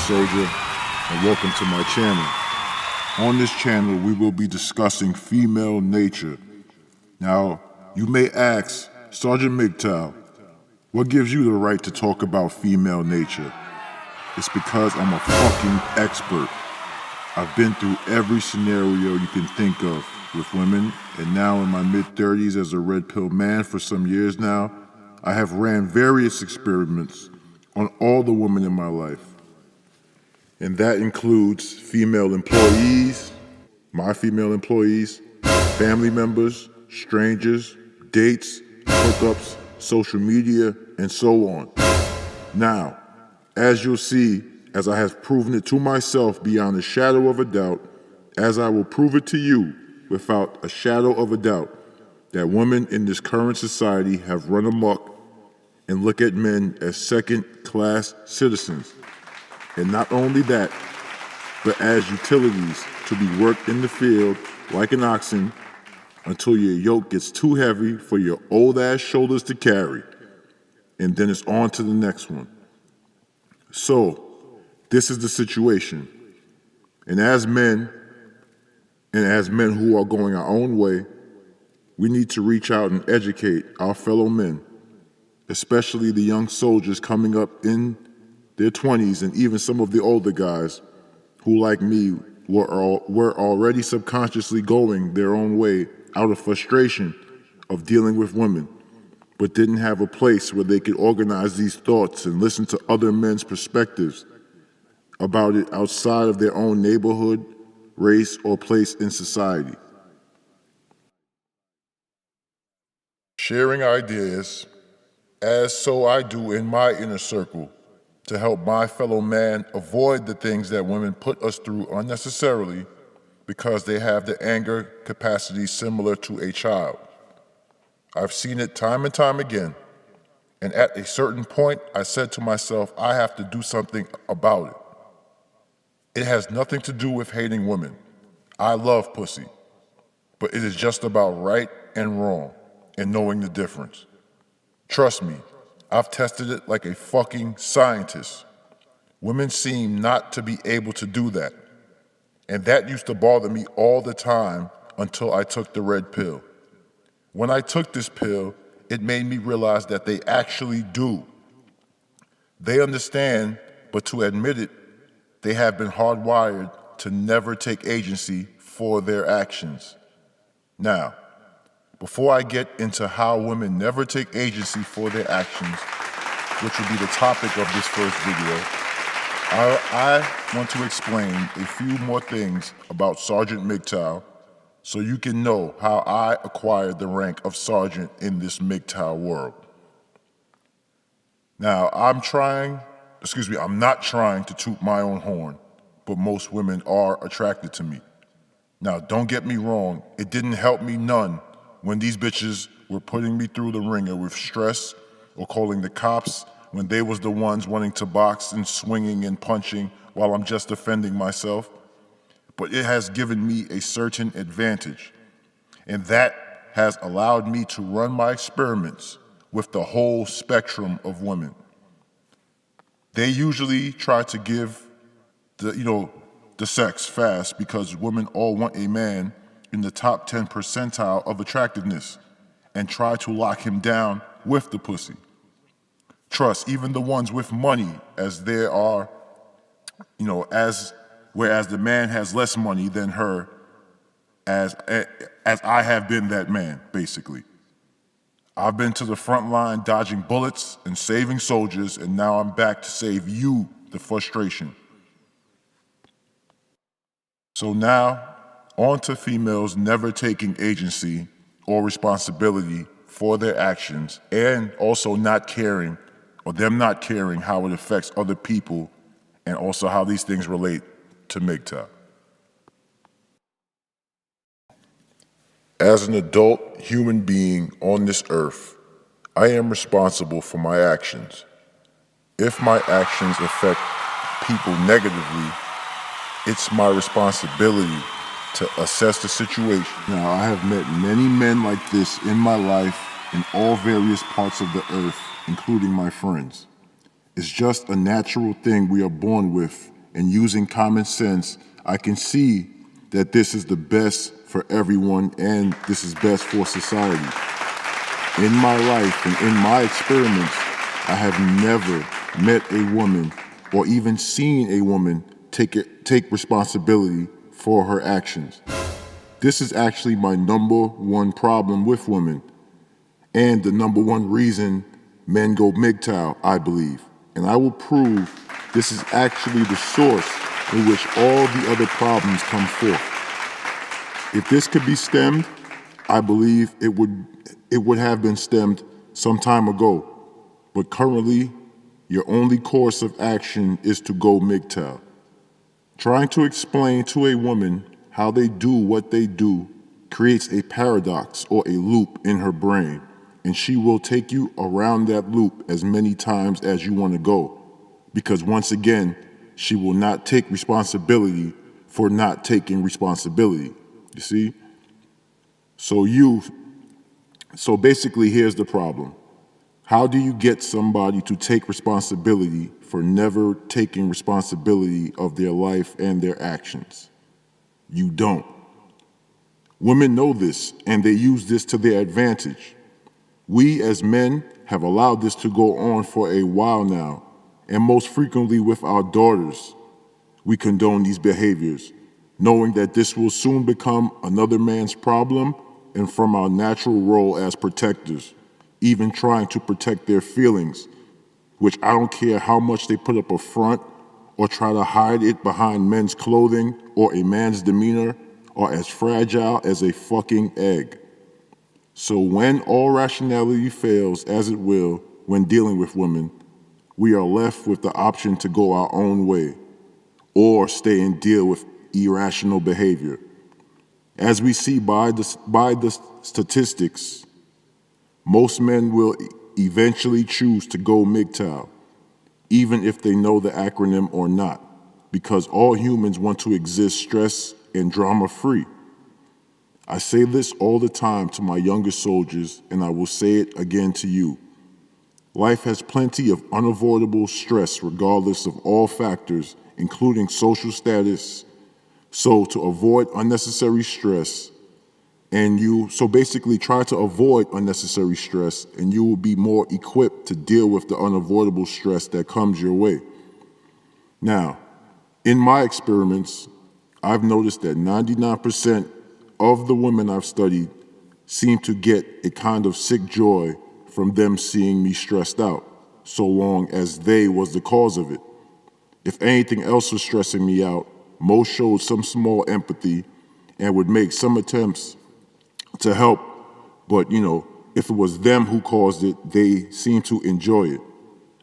soldier, and welcome to my channel. On this channel, we will be discussing female nature. Now, you may ask, Sergeant MGTOW, what gives you the right to talk about female nature? It's because I'm a fucking expert. I've been through every scenario you can think of with women, and now in my mid-30s as a red pill man for some years now, I have ran various experiments on all the women in my life. And that includes female employees, my female employees, family members, strangers, dates, hookups, social media, and so on. Now, as you'll see, as I have proven it to myself beyond a shadow of a doubt, as I will prove it to you without a shadow of a doubt, that women in this current society have run amok and look at men as second-class citizens. And not only that, but as utilities to be worked in the field like an oxen until your yoke gets too heavy for your old-ass shoulders to carry. And then it's on to the next one. So, this is the situation. And as men who are going our own way, we need to reach out and educate our fellow men, especially the young soldiers coming up in their 20s and even some of the older guys who, like me, were already subconsciously going their own way out of frustration of dealing with women, but didn't have a place where they could organize these thoughts and listen to other men's perspectives about it outside of their own neighborhood, race, or place in society. Sharing ideas, as so I do in my inner circle, to help my fellow man avoid the things that women put us through unnecessarily because they have the anger capacity similar to a child. I've seen it time and time again, and at a certain point, I said to myself, I have to do something about it. It has nothing to do with hating women. I love pussy, but it is just about right and wrong and knowing the difference. Trust me, I've tested it like a fucking scientist. Women seem not to be able to do that. And that used to bother me all the time until I took the red pill. When I took this pill, it made me realize that they actually do. They understand, but to admit it, they have been hardwired to never take agency for their actions. Now, before I get into how women never take agency for their actions, which will be the topic of this first video, I want to explain a few more things about Sergeant MGTOW so you can know how I acquired the rank of sergeant in this MGTOW world. Now, I'm not trying to toot my own horn, but most women are attracted to me. Now, don't get me wrong, it didn't help me none when these bitches were putting me through the ringer with stress or calling the cops when they was the ones wanting to box and swinging and punching while I'm just defending myself. But it has given me a certain advantage, and that has allowed me to run my experiments with the whole spectrum of women. They usually try to give the sex fast because women all want a man in the top 10 percentile of attractiveness and try to lock him down with the pussy. Trust, even the ones with money, as there are, whereas the man has less money than her, as I have been that man, basically. I've been to the front line dodging bullets and saving soldiers, and now I'm back to save you the frustration. So now, on to females never taking agency or responsibility for their actions, and also not caring, or them not caring how it affects other people, and also how these things relate to MGTOW. As an adult human being on this earth, I am responsible for my actions. If my actions affect people negatively, it's my responsibility to assess the situation. Now, I have met many men like this in my life in all various parts of the earth, including my friends. It's just a natural thing we are born with and using common sense, I can see that this is the best for everyone and this is best for society. In my life and in my experiments, I have never met a woman or even seen a woman take responsibility for her actions. This is actually my number one problem with women and the number one reason men go MGTOW, I believe. And I will prove this is actually the source in which all the other problems come forth. If this could be stemmed, I believe it would have been stemmed some time ago. But currently, your only course of action is to go MGTOW. Trying to explain to a woman how they do what they do creates a paradox or a loop in her brain, and she will take you around that loop as many times as you want to go, because once again, she will not take responsibility for not taking responsibility, you see? So basically, here's the problem. How do you get somebody to take responsibility for never taking responsibility of their life and their actions? You don't. Women know this, and they use this to their advantage. We as men have allowed this to go on for a while now, and most frequently with our daughters. We condone these behaviors, knowing that this will soon become another man's problem and from our natural role as protectors, even trying to protect their feelings, which I don't care how much they put up a front or try to hide it behind men's clothing or a man's demeanor, are as fragile as a fucking egg. So when all rationality fails, as it will when dealing with women, we are left with the option to go our own way or stay and deal with irrational behavior. As we see by the statistics, most men will eventually choose to go MGTOW, even if they know the acronym or not, because all humans want to exist stress and drama-free. I say this all the time to my younger soldiers, and I will say it again to you. Life has plenty of unavoidable stress regardless of all factors, including social status. So to avoid unnecessary stress, basically try to avoid unnecessary stress, and you will be more equipped to deal with the unavoidable stress that comes your way. Now, in my experiments, I've noticed that 99% of the women I've studied seem to get a kind of sick joy from them seeing me stressed out, so long as they was the cause of it. If anything else was stressing me out, most showed some small empathy and would make some attempts to help, but if it was them who caused it, they seemed to enjoy it.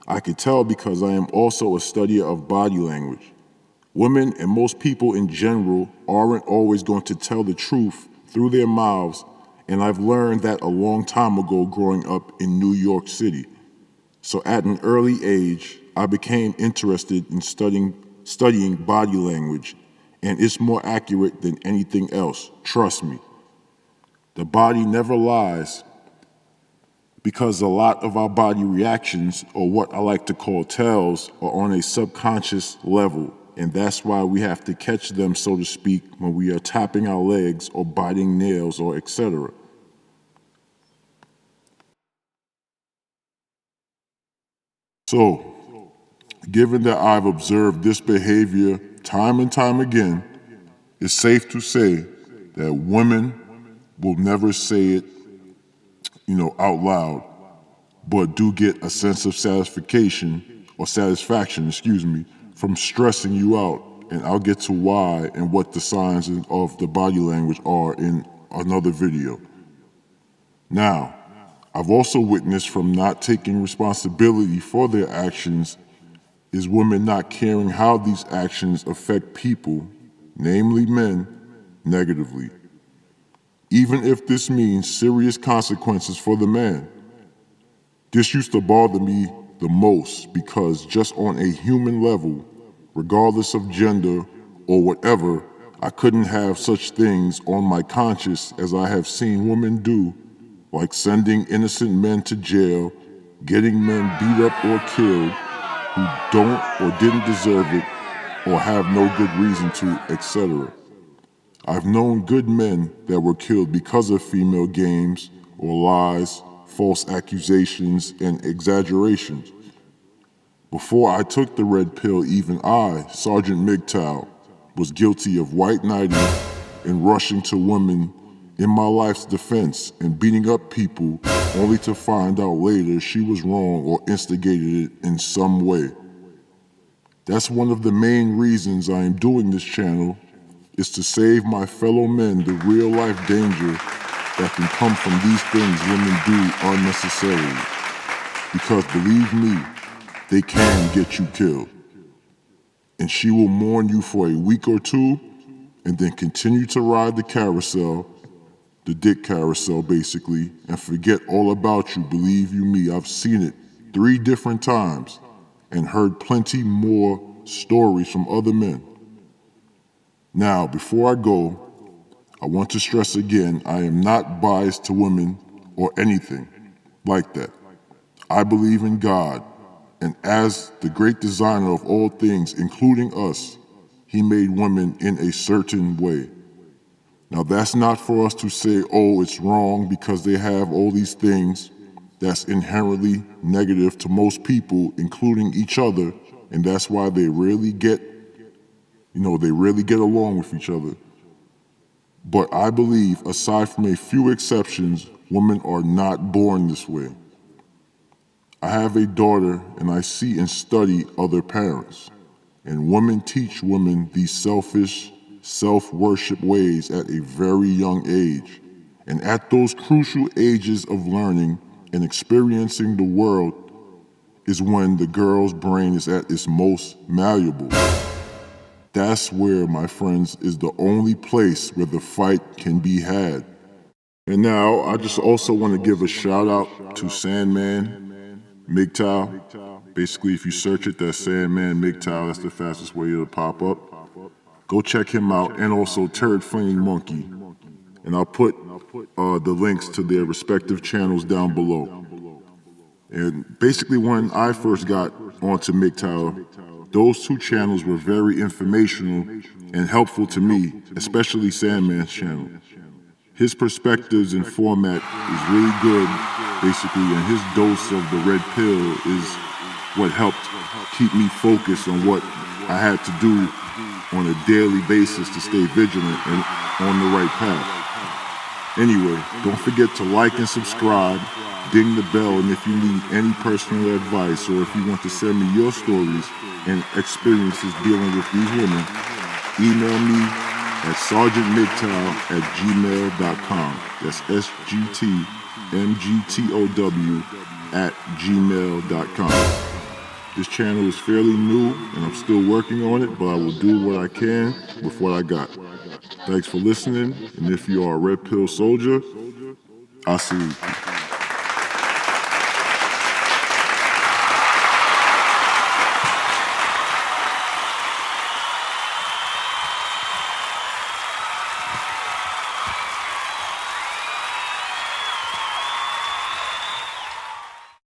I could tell because I am also a studier of body language. Women and most people in general aren't always going to tell the truth through their mouths, and I've learned that a long time ago growing up in New York City. So at an early age, I became interested in studying body language, and it's more accurate than anything else, trust me. The body never lies, because a lot of our body reactions, or what I like to call tells, are on a subconscious level, and that's why we have to catch them, so to speak, when we are tapping our legs or biting nails or etc. So, given that I've observed this behavior time and time again, it's safe to say that women will never say it, out loud, but do get a sense of satisfaction, from stressing you out. And I'll get to why and what the signs of the body language are in another video. Now, I've also witnessed from not taking responsibility for their actions is women not caring how these actions affect people, namely men, negatively, even if this means serious consequences for the man. This used to bother me the most because just on a human level, regardless of gender or whatever, I couldn't have such things on my conscience as I have seen women do, like sending innocent men to jail, getting men beat up or killed who don't or didn't deserve it, or have no good reason to, etc. I've known good men that were killed because of female games or lies, false accusations, and exaggerations. Before I took the red pill, even I, Sergeant MGTOW, was guilty of white knighting and rushing to women in my life's defense and beating up people only to find out later she was wrong or instigated it in some way. That's one of the main reasons I am doing this channel, is to save my fellow men the real-life danger that can come from these things women do unnecessarily. Because believe me, they can get you killed. And she will mourn you for a week or two and then continue to ride the carousel, the dick carousel basically, and forget all about you. Believe you me, I've seen it 3 different times and heard plenty more stories from other men. Now, before I go, I want to stress again, I am not biased to women or anything like that. I believe in God, and as the great designer of all things, including us, He made women in a certain way. Now, that's not for us to say, oh, it's wrong because they have all these things. That's inherently negative to most people, including each other, and that's why they rarely get along with each other. But I believe, aside from a few exceptions, women are not born this way. I have a daughter, and I see and study other parents, and women teach women these selfish, self-worship ways at a very young age. And at those crucial ages of learning and experiencing the world is when the girl's brain is at its most malleable. That's where, my friends, is the only place where the fight can be had. And now, I just also want to give a shout out to Sandman MGTOW. Basically, if you search it, that's Sandman MGTOW, that's the fastest way it'll pop up. Go check him out, and also Turd Flinging Monkey. And I'll put the links to their respective channels down below. And basically, when I first got onto MGTOW, those 2 channels were very informational and helpful to me, especially Sandman's channel. His perspectives and format is really good, basically, and his dose of the red pill is what helped keep me focused on what I had to do on a daily basis to stay vigilant and on the right path. Anyway, don't forget to like and subscribe, ding the bell, and if you need any personal advice or if you want to send me your stories and experiences dealing with these women, email me at sergeantmgtow@gmail.com. That's SGT MGTOW @gmail.com. This channel is fairly new and I'm still working on it, but I will do what I can with what I got. Thanks for listening, and if you are a red pill soldier, I salute you.